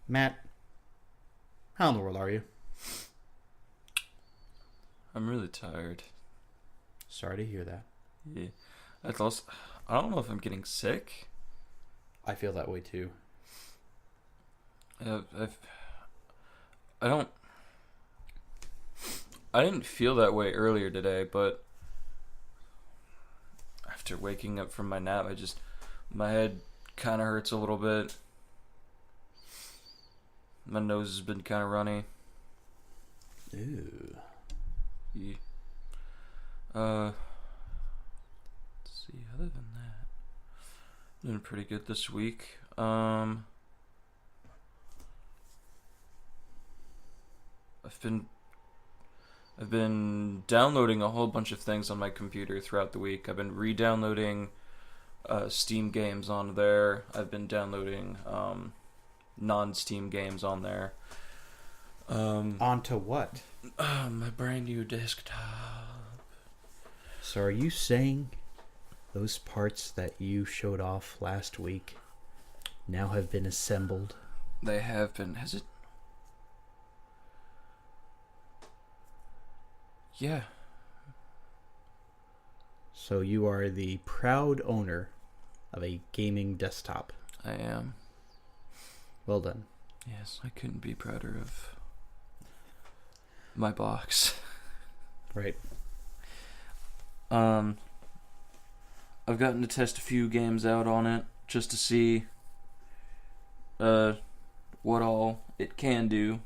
Matt, how in the world are you? I'm really tired. Sorry to hear that. Yeah. That's also, I don't know if I'm getting sick. I feel that way too. I've, I don't. I didn't feel that way earlier today, but after waking up from my nap, my head kind of hurts a little bit. My nose has been kind of runny. Ew. Yeah. Let's see. Other than that, doing pretty good this week. I've been I've been downloading a whole bunch of things on my computer throughout the week. I've been re-downloading Steam games on there. I've been downloading non-Steam games on there. Onto what? My brand new desktop. So are you saying those parts that you showed off last week now have been assembled? They have been. Has it? Yeah. So you are the proud owner of a gaming desktop. I am. Well done. Yes, I couldn't be prouder of my box. Right. I've gotten to test a few games out on it just to see what all it can do.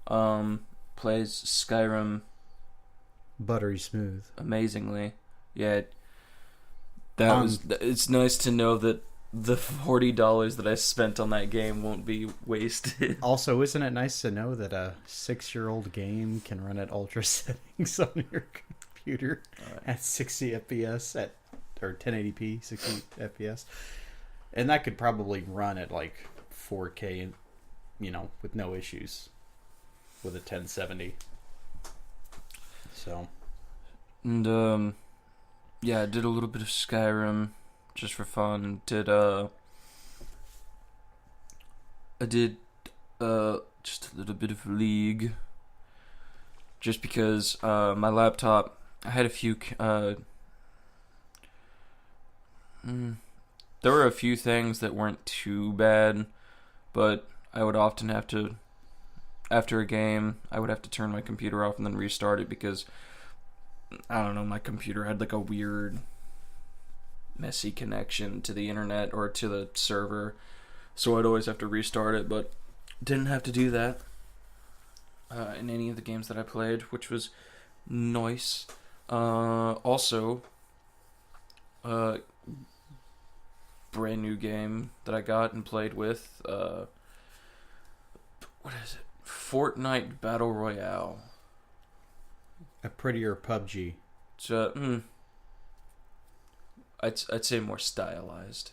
Plays Skyrim Buttery smooth. amazingly. Yeah, it's nice to know that the $40 that I spent on that game won't be wasted. Also, isn't it nice to know that a 6-year-old game can run at ultra settings on your computer at 60 FPS or 1080p 60 FPS, and that could probably run at like 4K, with no issues with a 1070. So, And yeah, I did a little bit of Skyrim just for fun. I did just a little bit of League just because my laptop, I had a few there were a few things that weren't too bad, but I would often have to, after a game, I would have to turn my computer off and then restart it because, I don't know, my computer had like a weird, messy connection to the internet or to the server, so I'd always have to restart it, but didn't have to do that in any of the games that I played, which was nice. Also, brand new game that I got and played with, what is it? Fortnite Battle Royale. a prettier PUBG. So, I'd say more stylized.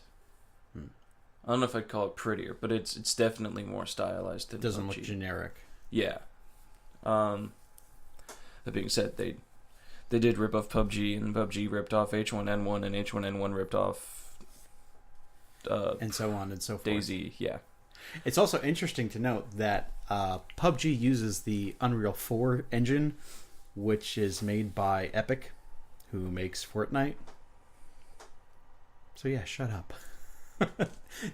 I don't know if I'd call it prettier, but it's definitely more stylized than It doesn't PUBG. look generic. Yeah. That being said, they did rip off PUBG, and PUBG ripped off H1N1, and H1N1 ripped off And so on and so forth. Daisy. Yeah. It's also interesting to note that PUBG uses the Unreal 4 engine, which is made by Epic, who makes Fortnite. So yeah, shut up.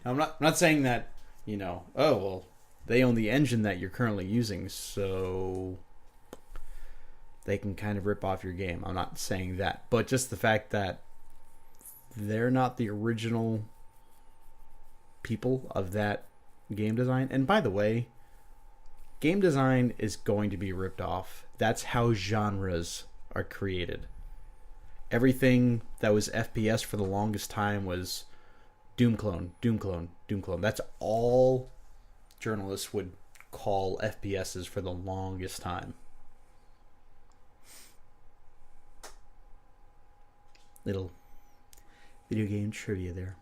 I'm not saying that, oh well, they own the engine that you're currently using, so they can kind of rip off your game. I'm not saying that, but just the fact that they're not the original people of that game design. And by the way, game design is going to be ripped off. That's how genres are created. Everything that was FPS for the longest time was Doom clone, Doom clone, Doom clone. That's all journalists would call FPSs for the longest time. Little video game trivia there.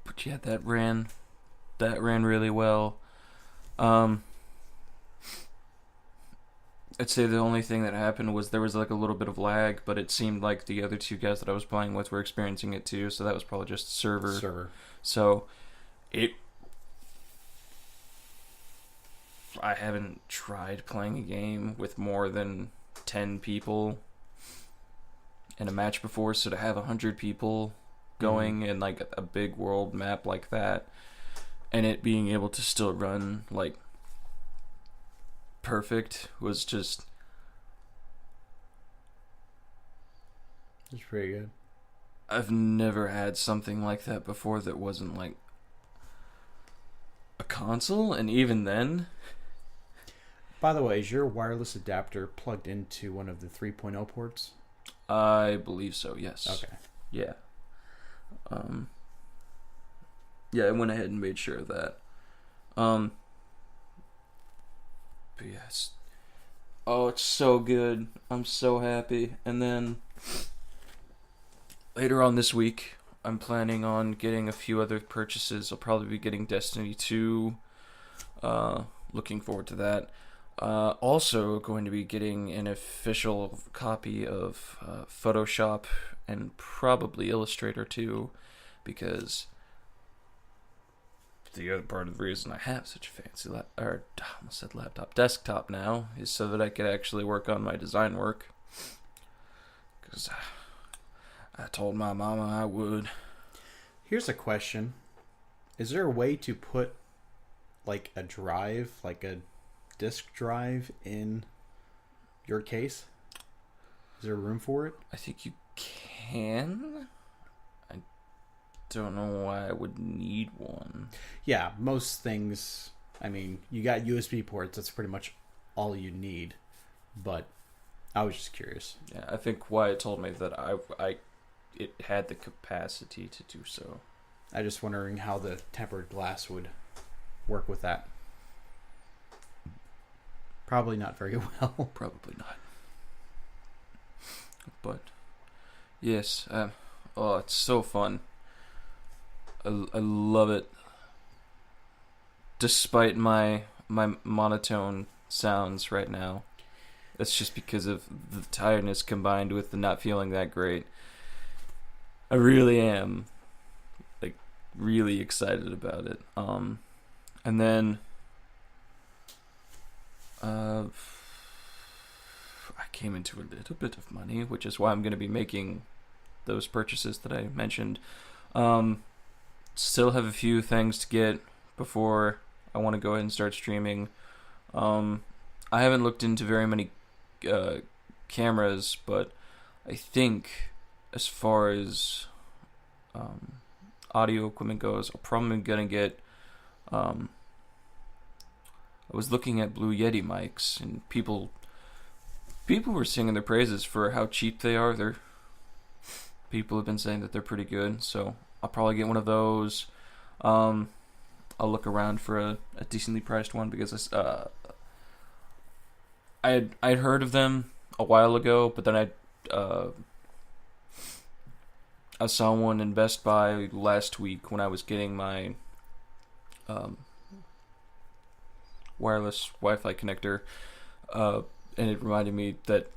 But yeah, that ran really well. I'd say the only thing that happened was there was like a little bit of lag, but it seemed like the other two guys that I was playing with were experiencing it too, so that was probably just server. Server. So it. I haven't tried playing a game with more than 10 people in a match before, so to have 100 people going in like a big world map like that, and it being able to still run like perfect was just It's pretty good. I've never had something like that before that wasn't like a console, and even then, By the way, is your wireless adapter plugged into one of the 3.0 ports? I believe so. Yes. Okay. Yeah. Yeah, I went ahead and made sure of that. But yes. Oh, it's so good. I'm so happy. And then later on this week, I'm planning on getting a few other purchases. I'll probably be getting Destiny 2. Looking forward to that. Also going to be getting an official copy of Photoshop and probably Illustrator too, because the other part of the reason I have such a fancy desktop now is so that I could actually work on my design work. Because I told my mama I would. Here's a question. Is there a way to put like a drive, like a disk drive in your case? Is there room for it? I think you can. I don't know why I would need one. Yeah, most things, I mean, you got USB ports, that's pretty much all you need. But I was just curious. Yeah, I think Wyatt told me that it had the capacity to do so. I just wondering how the tempered glass would work with that. Probably not very well. Probably not. But yes, oh, it's so fun. I love it. Despite my monotone sounds right now, it's just because of the tiredness combined with the not feeling that great. I really am like really excited about it. And then I came into a little bit of money, which is why I'm going to be making those purchases that I mentioned. Still have a few things to get before I want to go ahead and start streaming. I haven't looked into very many cameras, but I think as far as audio equipment goes, I'm probably going to get... I was looking at Blue Yeti mics, and people were singing their praises for how cheap they are. People have been saying that they're pretty good, so I'll probably get one of those. I'll look around for a decently priced one because I'd heard of them a while ago, but then I saw one in Best Buy last week when I was getting my wireless Wi-Fi connector, and it reminded me that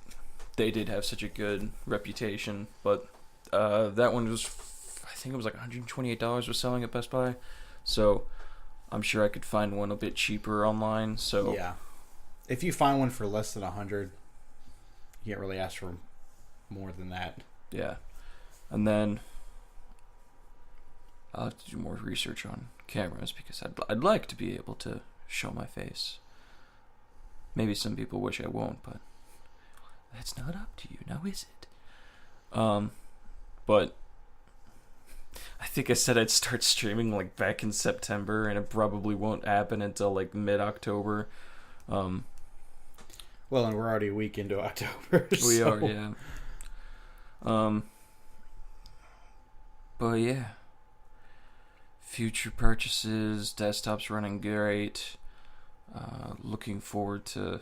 they did have such a good reputation. But that one was, I think it was like $128 was selling at Best Buy, so I'm sure I could find one a bit cheaper online. So yeah, if you find one for less than $100, you can't really ask for more than that. Yeah, and then I'll have to do more research on cameras because I'd like to be able to show my face. Maybe some people wish I won't, but that's not up to you, now is it? But I think I said I'd start streaming like back in September, and it probably won't happen until like mid-October. Well, and we're already a week into October. We are, yeah. But yeah, future purchases, desktop's running great. Looking forward to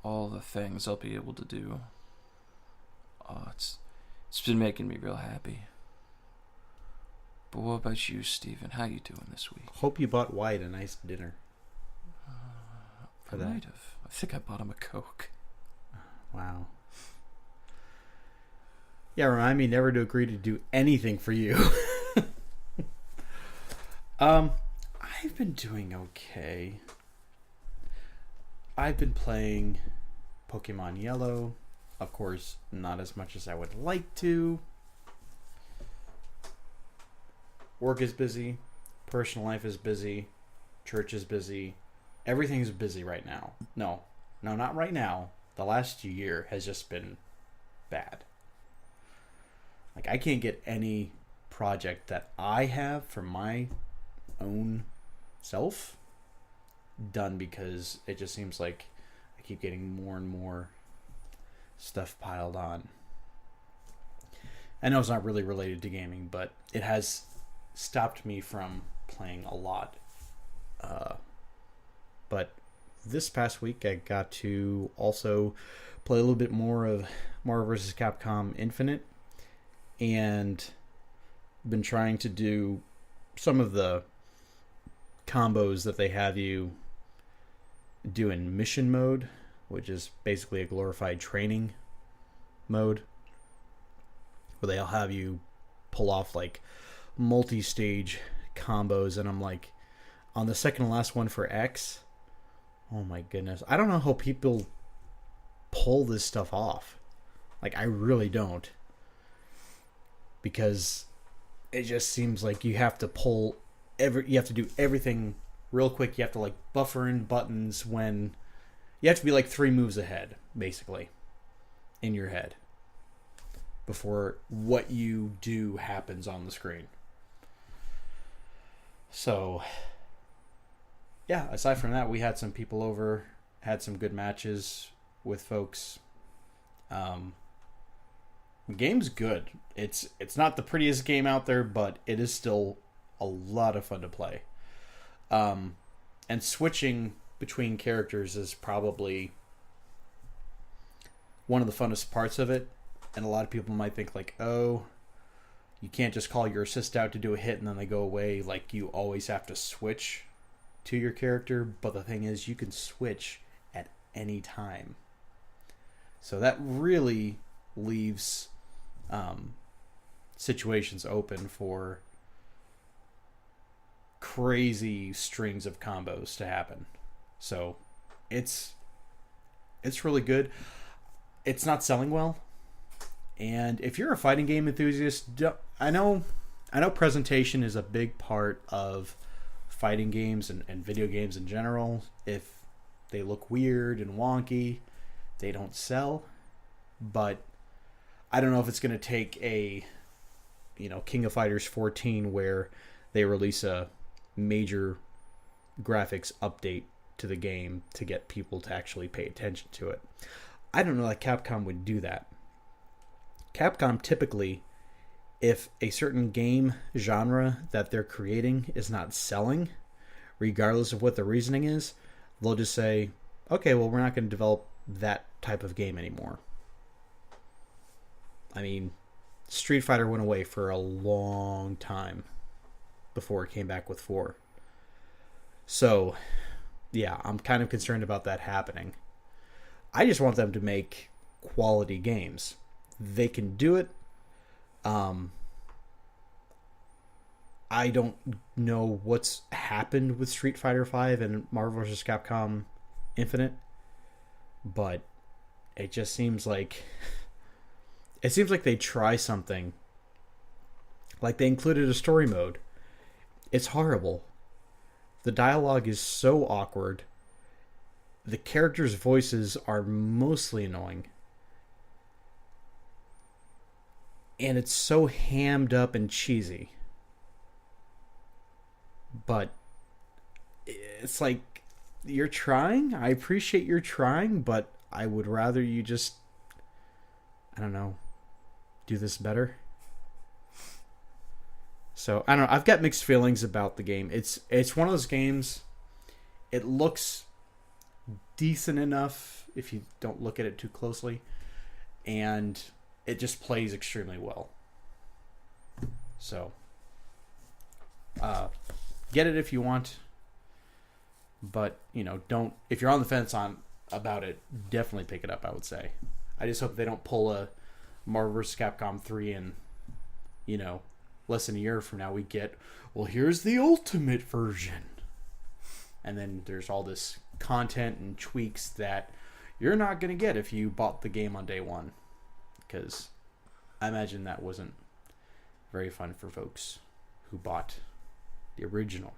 all the things I'll be able to do. It's been making me real happy. But what about you, Steven? How you doing this week? Hope you bought Wyatt a nice dinner. I might have. I think I bought him a Coke. Wow. Yeah, remind me never to agree to do anything for you. Um, I've been doing okay. I've been playing Pokemon Yellow. Of course, not as much as I would like to. Work is busy. Personal life is busy. Church is busy. Everything's busy right now. No, not right now. The last year has just been bad. Like, I can't get any project that I have for my own self done because it just seems like I keep getting more and more stuff piled on. I know it's not really related to gaming, but it has stopped me from playing a lot. But this past week, I got to also play a little bit more of Marvel vs. Capcom Infinite, and been trying to do some of the combos that they have you do in mission mode, which is basically a glorified training mode, where they'll have you pull off like multi-stage combos, and I'm like, on the second to last one for X, oh my goodness, I don't know how people pull this stuff off. Like, I really don't, because it just seems like you have to you have to do everything real quick. You have to like buffer in buttons when you have to be like 3 moves ahead, basically, in your head before what you do happens on the screen. So, yeah, aside from that, we had some people over, had some good matches with folks. The game's good. It's not the prettiest game out there, but it is still a lot of fun to play. And switching between characters is probably one of the funnest parts of it. And a lot of people might think like, oh, you can't just call your assist out to do a hit and then they go away. Like, you always have to switch to your character. But the thing is, you can switch at any time. So that really leaves situations open for crazy strings of combos to happen. So it's really good. It's not selling well. And if you're a fighting game enthusiast, I know presentation is a big part of fighting games and video games in general. If they look weird and wonky, they don't sell. But I don't know if it's going to take a, King of Fighters 14 where they release a major graphics update to the game to get people to actually pay attention to it. I don't know that Capcom would do that. Capcom typically, if a certain game genre that they're creating is not selling, regardless of what the reasoning is, they'll just say, okay, well, we're not going to develop that type of game anymore. I mean, Street Fighter went away for a long time before it came back with 4. So, yeah, I'm kind of concerned about that happening. I just want them to make quality games. They can do it. I don't know what's happened with Street Fighter V and Marvel vs. Capcom Infinite, but it just seems like they try something. Like, they included a story mode. It's horrible. The dialogue is so awkward. The characters' voices are mostly annoying. And it's so hammed up and cheesy. But it's like, you're trying. I appreciate you're trying, but I would rather you just, I don't know, do this better. So, I don't know. I've got mixed feelings about the game. It's one of those games, it looks decent enough if you don't look at it too closely, and it just plays extremely well. So, get it if you want, but, don't, if you're on the fence about it, definitely pick it up, I would say. I just hope they don't pull a Marvel vs. Capcom 3 and, less than a year from now we get, well, here's the ultimate version. And then there's all this content and tweaks that you're not going to get if you bought the game on day one. Because I imagine that wasn't very fun for folks who bought the original